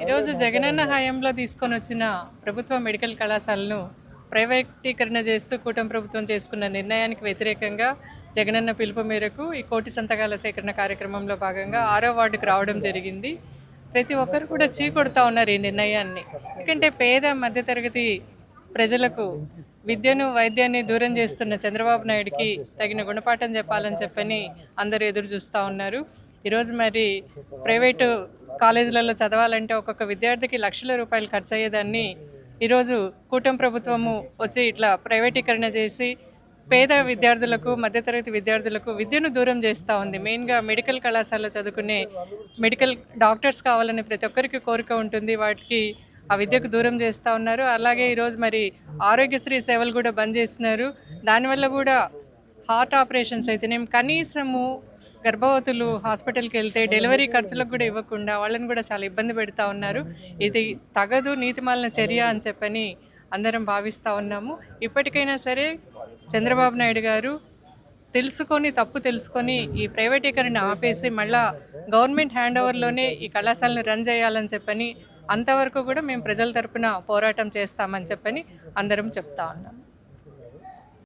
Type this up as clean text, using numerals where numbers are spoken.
ఈరోజు జగనన్న హయాంలో తీసుకొని వచ్చిన ప్రభుత్వ మెడికల్ కళాశాలను ప్రైవేటీకరణ చేస్తూ కూటమి ప్రభుత్వం చేసుకున్న నిర్ణయానికి వ్యతిరేకంగా జగనన్న పిలుపు మేరకు ఈ కోటి సంతకాల సేకరణ కార్యక్రమంలో భాగంగా 6వ వార్డుకు రావడం జరిగింది. ప్రతి ఒక్కరు కూడా చీకొడుతూ ఉన్నారు ఈ నిర్ణయాన్ని. ఎందుకంటే పేద మధ్యతరగతి ప్రజలకు విద్యను వైద్యాన్ని దూరం చేస్తున్న చంద్రబాబు నాయుడికి తగిన గుణపాఠం చెప్పాలని చెప్పని అందరూ ఎదురు చూస్తూ ఉన్నారు. ఈరోజు మరి ప్రైవేటు కాలేజీలలో చదవాలంటే ఒక్కొక్క విద్యార్థికి లక్షల రూపాయలు ఖర్చు అయ్యేదాన్ని ఈరోజు కూటమి ప్రభుత్వము వచ్చి ఇట్లా ప్రైవేటీకరణ చేసి పేద విద్యార్థులకు మధ్యతరగతి విద్యార్థులకు విద్యను దూరం చేస్తూ ఉంది. మెయిన్గా మెడికల్ కళాశాలలో చదువుకునే మెడికల్ డాక్టర్స్ కావాలని ప్రతి ఒక్కరికి కోరిక ఉంటుంది. వాటికి ఆ విద్యకు దూరం చేస్తూ ఉన్నారు. అలాగే ఈరోజు మరి ఆరోగ్యశ్రీ సేవలు కూడా బంద్ చేస్తున్నారు. దానివల్ల కూడా హార్ట్ ఆపరేషన్స్ అయితేనేం కనీసము గర్భవతులు హాస్పిటల్కి వెళ్తే డెలివరీ ఖర్చులకు కూడా ఇవ్వకుండా వాళ్ళని కూడా చాలా ఇబ్బంది పెడతా ఉన్నారు. ఇది తగదు, నీతిమాలిన చర్య అని చెప్పని అందరం భావిస్తూ ఉన్నాము. ఇప్పటికైనా సరే చంద్రబాబు నాయుడు గారు తప్పు తెలుసుకొని ఈ ప్రైవేటీకరణ ఆపేసి మళ్ళా గవర్నమెంట్ హ్యాండ్ ఓవర్లోనే ఈ కళాశాలను రన్ చేయాలని చెప్పని అంతవరకు కూడా మేము ప్రజల తరపున పోరాటం చేస్తామని చెప్పని అందరం చెప్తా ఉన్నాం.